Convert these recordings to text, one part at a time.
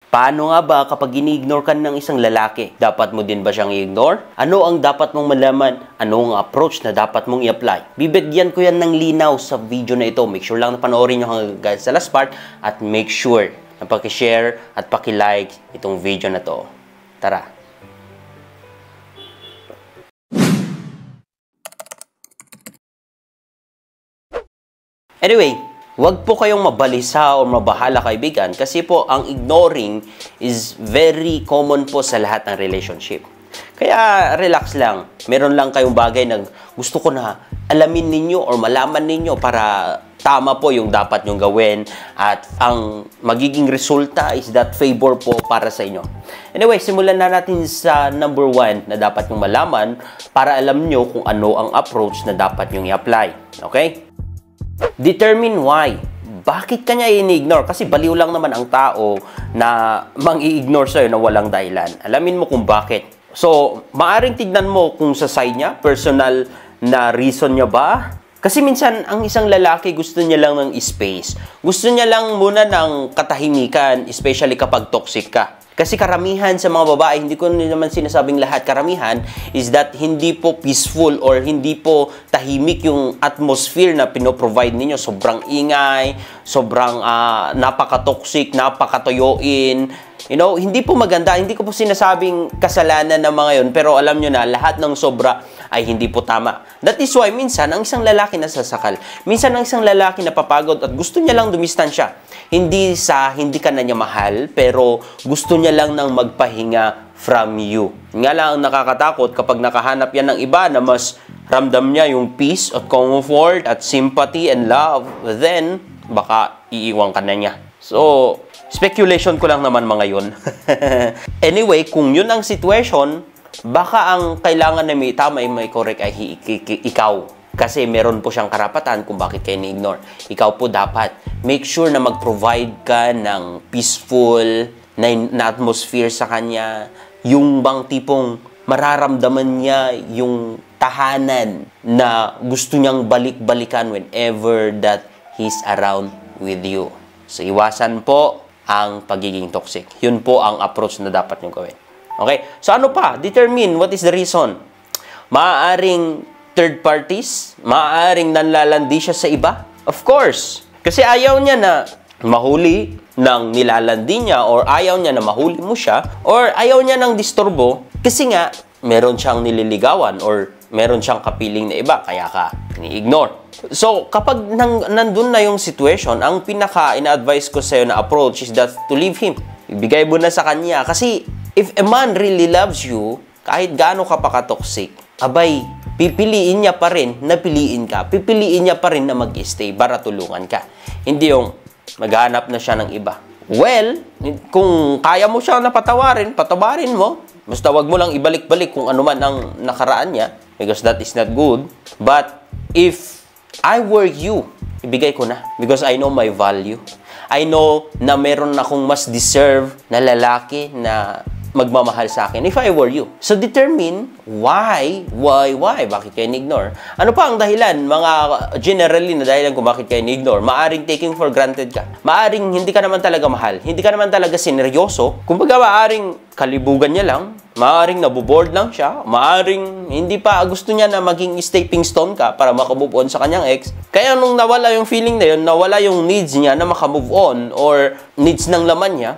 Paano nga ba kapag ini-ignore ka ng isang lalaki? Dapat mo din ba siyang i-ignore? Ano ang dapat mong malaman? Ano ang approach na dapat mong i-apply? Bibigyan ko yan ng linaw sa video na ito. Make sure lang na panoorin nyo hanggang sa last part at make sure na paki-share at paki-like itong video na to. Tara! Anyway, wag po kayong mabalisa o mabahala kaibigan kasi po ang ignoring is very common po sa lahat ng relationship. Kaya relax lang. Meron lang kayong bagay na gusto ko na alamin ninyo or malaman ninyo para tama po yung dapat nyong gawin at ang magiging resulta is that favor po para sa inyo. Anyway, simulan na natin sa number 1 na dapat nyong malaman para alam nyo kung ano ang approach na dapat nyong i-apply. Okay? Determine why. Bakit kanya ini-ignore? Kasi baliw lang naman ang tao na mang-i-ignore sa'yo na walang dahilan. Alamin mo kung bakit. So, maaring tignan mo kung sa side niya, personal na reason niya ba? Kasi minsan, ang isang lalaki gusto niya lang ng space. Gusto niya lang muna ng katahimikan, especially kapag toxic ka. Kasi karamihan sa mga babae, hindi ko naman sinasabing lahat, karamihan is that hindi po peaceful or hindi po tahimik yung atmosphere na pinoprovide ninyo. Sobrang ingay, sobrang napaka-toxic, napaka-toyoin. You know, hindi po maganda. Hindi ko po sinasabing kasalanan ng mga yun, pero alam nyo na, lahat ng sobra ay hindi po tama. That is why minsan, ang isang lalaki nasasakal. Minsan, ang isang lalaki napapagod at gusto niya lang dumistansya. Hindi ka na niya mahal, pero gusto niya lang ng magpahinga from you. Nga lang ang nakakatakot kapag nakahanap yan ng iba na mas ramdam niya yung peace at comfort at sympathy and love, then baka iiwan ka na niya. So, speculation ko lang naman mga yun. Anyway, kung yun ang situation, baka ang kailangan na may tama ay may correct ay ikaw. Kasi meron po siyang karapatan kung bakit kayo ni-ignore. Ikaw po dapat make sure na mag-provide ka ng peaceful na atmosphere sa kanya. Yung bang tipong mararamdaman niya yung tahanan na gusto niyang balik-balikan whenever that he's around with you. So, iwasan po ang pagiging toxic. Yun po ang approach na dapat niyong gawin. Okay? So, ano pa? Determine what is the reason. Maaaring third parties, maaaring nanlalandi siya sa iba. Of course. Kasi ayaw niya na mahuli ng nilalandi niya or ayaw niya na mahuli mo siya or ayaw niya ng disturbo kasi nga meron siyang nililigawan or meron siyang kapiling na iba kaya ka ni-ignore. So, kapag nandun na yung situation, ang pinaka-ina-advise ko sa'yo na approach is that to leave him. Ibigay mo na sa kanya. Kasi, if a man really loves you, kahit gaano ka pa ka-toxic, abay, pipiliin niya pa rin na piliin ka. Pipiliin niya pa rin na mag-stay para tulungan ka. Hindi yung maghanap na siya ng iba. Well, kung kaya mo siya na patawarin mo. Basta wag mo lang ibalik-balik kung ano man ang nakaraan niya because that is not good. But if I were you, ibigay ko na because I know my value. I know na meron akong mas deserve na lalaki na magmamahal sa akin if I were you. So, determine why? Bakit kayo ni-ignore? Ano pa ang dahilan? Mga generally na dahilan kung bakit kayo ni-ignore. Maaring taking for granted ka. Maaring hindi ka naman talaga mahal. Hindi ka naman talaga sineryoso. Kumbaga, maaring kalibugan niya lang. Maaring nabuboard lang siya. Maaring hindi pa gusto niya na maging stepping stone ka para makamove on sa kanyang ex. Kaya nung nawala yung feeling na yun, nawala yung needs niya na makamove on or needs ng laman niya,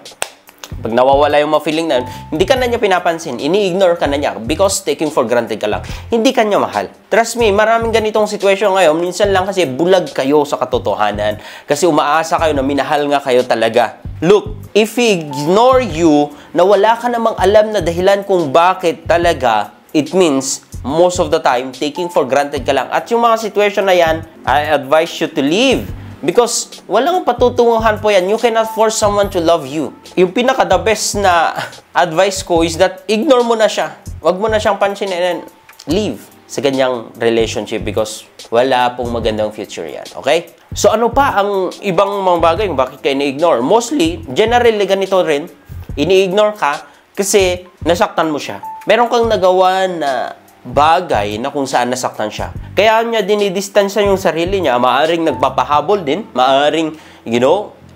pag nawawala yung mga feeling na yun, hindi ka na niya pinapansin. Ini-ignore ka na niya because taking for granted ka lang. Hindi ka niya mahal. Trust me, maraming ganitong situation ngayon. Minsan lang kasi bulag kayo sa katotohanan. Kasi umaasa kayo na minahal nga kayo talaga. Look, if he ignore you, na wala ka namang alam na dahilan kung bakit talaga, it means most of the time, taking for granted ka lang. At yung mga situation na yan, I advise you to leave. Because walang patutunguhan po yan. You cannot force someone to love you. Yung pinaka-the best na advice ko is that ignore mo na siya. Huwag mo na siyang pansinin and leave sa ganyang relationship because wala pong magandang future yan. Okay? So ano pa ang ibang mga bagay kung bakit kayo ini-ignore? Mostly, generally ganito rin, ini-ignore ka kasi nasaktan mo siya. Meron kang nagawa na bagay na kung saan nasaktan siya. Kaya niya dinidistansya yung sarili niya. Maaring nagpapahabol din. Maaring,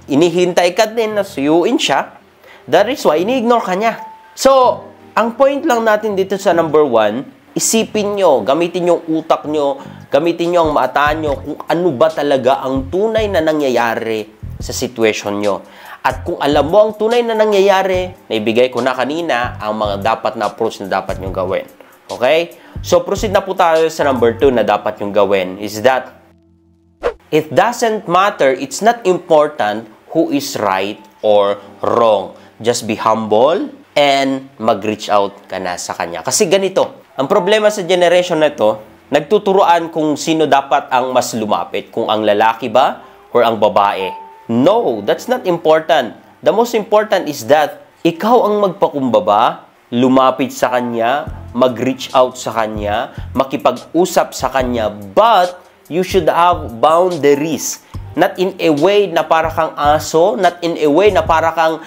inihintay ka din na suyuin siya. That is why, ini-ignore ka niya. So, ang point lang natin dito sa number 1, isipin nyo, gamitin yung utak nyo, gamitin nyo ang mata nyo kung ano ba talaga ang tunay na nangyayari sa situation nyo. At kung alam mo ang tunay na nangyayari, naibigay ko na kanina ang mga dapat na approach na dapat nyo gawin. Okay? So, proceed na po tayo sa number 2 na dapat nyo gawin is that it doesn't matter, it's not important who is right or wrong. Just be humble and mag-reach out ka na sa kanya. Kasi ganito, ang problema sa generation na ito, nagtuturoan kung sino dapat ang mas lumapit, kung ang lalaki ba or ang babae. No, that's not important. The most important is that ikaw ang magpakumbaba, lumapit sa kanya, mag-reach out sa kanya, makipag-usap sa kanya, but you should have boundaries. Not in a way na para kang aso, not in a way na para kang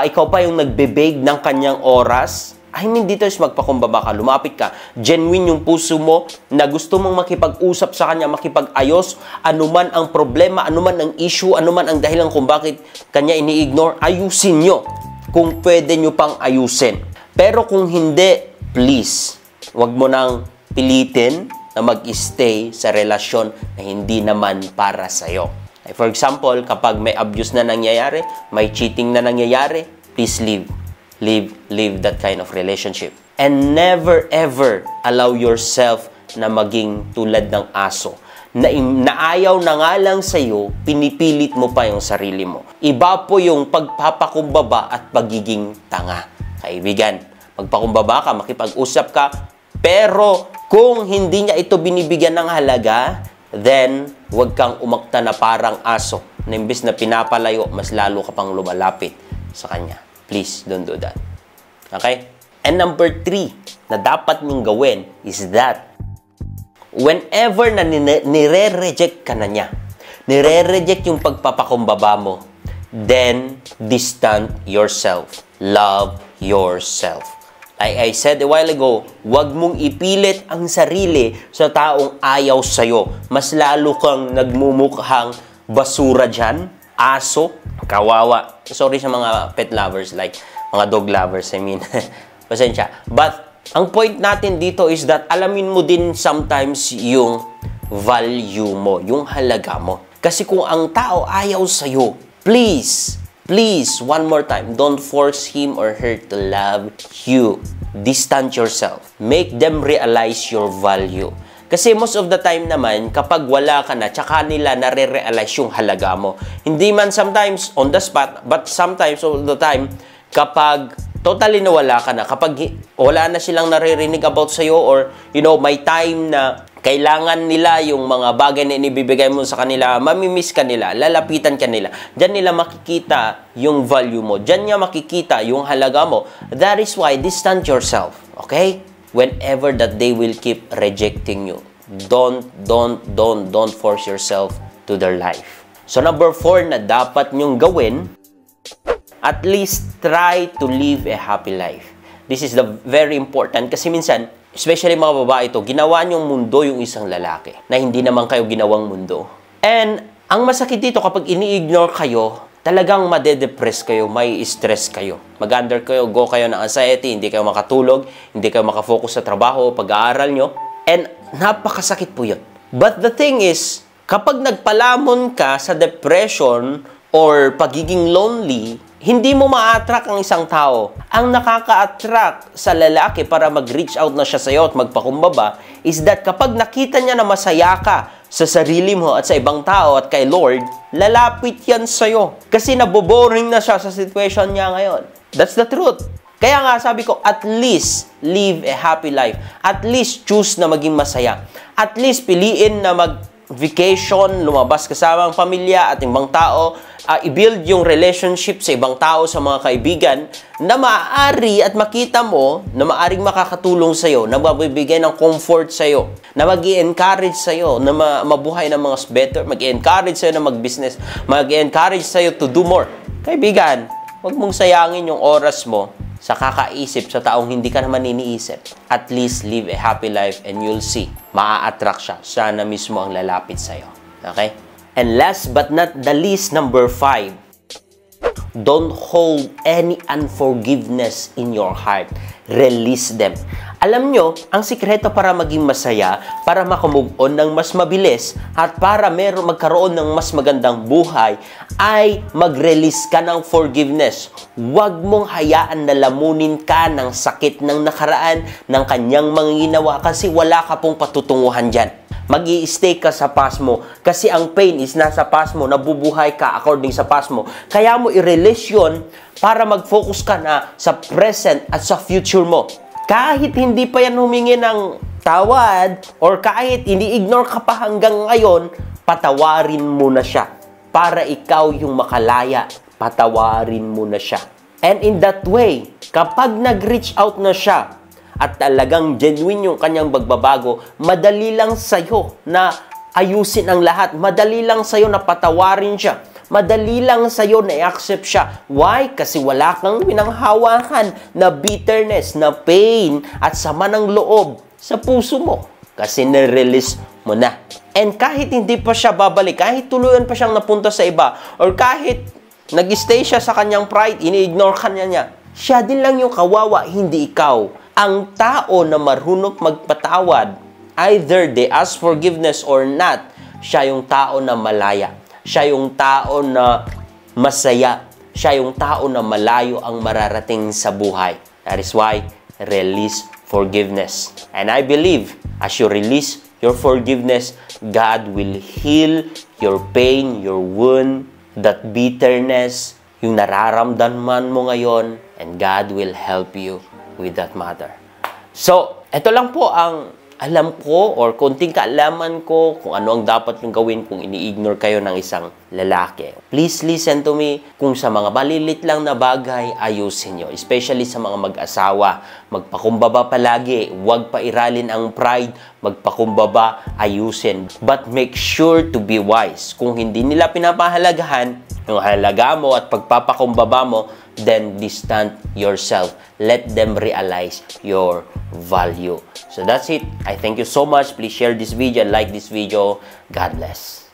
ikaw pa yung nagbe-beg ng kanyang oras. I mean, dito is magpakumbaba ka, lumapit ka. Genuine yung puso mo na gusto mong makipag-usap sa kanya, makipag-ayos, anuman ang problema, anuman ang issue, anuman ang dahilan kung bakit kanya ini-ignore, ayusin nyo. Kung pwede nyo pang ayusin. Pero kung hindi, please, wag mo nang pilitin na mag-stay sa relasyon na hindi naman para sa'yo. For example, kapag may abuse na nangyayari, may cheating na nangyayari, please leave. Leave that kind of relationship. And never ever allow yourself na maging tulad ng aso. Na ayaw na nga lang sa'yo, pinipilit mo pa yung sarili mo. Iba po yung pagpapakumbaba at pagiging tanga. Kaibigan, magpakumbaba ka, makipag-usap ka, pero kung hindi niya ito binibigyan ng halaga, then huwag kang umakta na parang aso na imbis na pinapalayo, mas lalo ka pang lumalapit sa kanya. Please, don't do that. Okay? And number 3 na dapat niyong gawin is that whenever na nire-reject ka na niya, nire-reject yung pagpapakumbaba mo, then distant yourself. Love yourself. Like I said a while ago, huwag mong ipilit ang sarili sa taong ayaw sa'yo. Mas lalo kang nagmumukhang basura dyan, aso, kawawa. Sorry sa mga pet lovers, like mga dog lovers, I mean. Pasensya. But, ang point natin dito is that alamin mo din sometimes yung value mo, yung halaga mo. Kasi kung ang tao ayaw sa'yo, please, one more time, don't force him or her to love you. Distance yourself. Make them realize your value. Kasi most of the time naman, kapag wala ka na, tsaka nila nare-realize yung halaga mo. Hindi man sometimes on the spot, but sometimes all the time, kapag totally nawala ka na, kapag wala na silang naririnig about sa'yo or, you know, may time na kailangan nila yung mga bagay na inibibigay mo sa kanila, mamimiss ka nila, lalapitan ka nila. Diyan nila makikita yung value mo. Diyan niya makikita yung halaga mo. That is why distance yourself. Okay? Whenever that they will keep rejecting you. Don't force yourself to their life. So number 4 na dapat nyong gawin, at least try to live a happy life. This is the very important kasi minsan, especially mga babae ito, ginawa niyong mundo yung isang lalaki na hindi naman kayo ginawang mundo. And ang masakit dito kapag ini-ignore kayo, talagang madedepress kayo, may stress kayo. Mag-under kayo, go kayo ng anxiety, hindi kayo makatulog, hindi kayo makafocus sa trabaho, pag-aaral nyo. And napakasakit po yun. But the thing is, kapag nagpalamon ka sa depression or pagiging lonely, hindi mo ma-attract ang isang tao. Ang nakaka-attract sa lalaki para mag-reach out na siya sa'yo at magpakumbaba is that kapag nakita niya na masaya ka sa sarili mo at sa ibang tao at kay Lord, lalapit yan sa'yo. Kasi naboboring na siya sa situation niya ngayon. That's the truth. Kaya nga sabi ko, at least live a happy life. At least choose na maging masaya. At least piliin na mag-vacation, lumabas kasama ang pamilya at ibang tao, i-build yung relationship sa ibang tao, sa mga kaibigan, na maaari at makita mo na maaring makakatulong sa'yo, na mabibigay ng comfort sa'yo, na mag-i-encourage sa'yo, na mabuhay ng mga better, mag-i-encourage sa'yo na mag-business, mag-i-encourage sa'yo to do more. Kaibigan, huwag mong sayangin yung oras mo sa kakaisip sa taong hindi ka naman iniisip. At least live a happy life and you'll see, maa-attract siya. Siya na mismo ang lalapit sa'yo. Okay? And last but not the least, number 5. Don't hold any unforgiveness in your heart. Release them. Alam nyo, ang sikreto para maging masaya, para makamove on ng mas mabilis, at para magkaroon ng mas magandang buhay, ay mag-release ka ng forgiveness. Huwag mong hayaan na lamunin ka ng sakit ng nakaraan, ng kanyang mga ginawa, kasi wala ka pong patutunguhan dyan. Mag-i-stay ka sa past mo, kasi ang pain is nasa past mo, nabubuhay ka according sa past mo. Kaya mo i-release yun para mag-focus ka na sa present at sa future mo. Kahit hindi pa yan humingi ng tawad, or kahit ini-ignore ka pa hanggang ngayon, patawarin mo na siya. Para ikaw yung makalaya, patawarin mo na siya. And in that way, kapag nag-reach out na siya, at talagang genuine yung kanyang pagbabago, madali lang sa'yo na ayusin ang lahat. Madali lang sa'yo na patawarin siya. Madali lang sa'yo na i-accept siya. Why? Kasi wala kang pinanghawakan na bitterness, na pain, at sama ng loob sa puso mo. Kasi na-release mo na. And kahit hindi pa siya babalik, kahit tuluyan pa siyang napunta sa iba, or kahit nag-stay siya sa kanyang pride, ini-ignore ka niya, siya din lang yung kawawa, hindi ikaw. Ang tao na marunong magpatawad, either they ask forgiveness or not, siya yung tao na malaya. Siya yung tao na masaya. Siya yung tao na malayo ang mararating sa buhay. That is why, release forgiveness. And I believe, as you release your forgiveness, God will heal your pain, your wound, that bitterness, yung nararamdaman mo ngayon, and God will help you with that matter. So, ito lang po ang alam ko or konting kaalaman ko kung ano ang dapat yung gawin kung ini-ignore kayo ng isang lalaki. Please listen to me. Kung sa mga malilit lang na bagay, ayusin nyo. Especially sa mga mag-asawa. Magpakumbaba palagi. Huwag pairalin ang pride. Magpakumbaba, ayusin. But make sure to be wise. Kung hindi nila pinapahalagahan yung halaga mo at pagpapakumbaba mo, then distant yourself. Let them realize your value. So that's it. I thank you so much. Please share this video and like this video. God bless.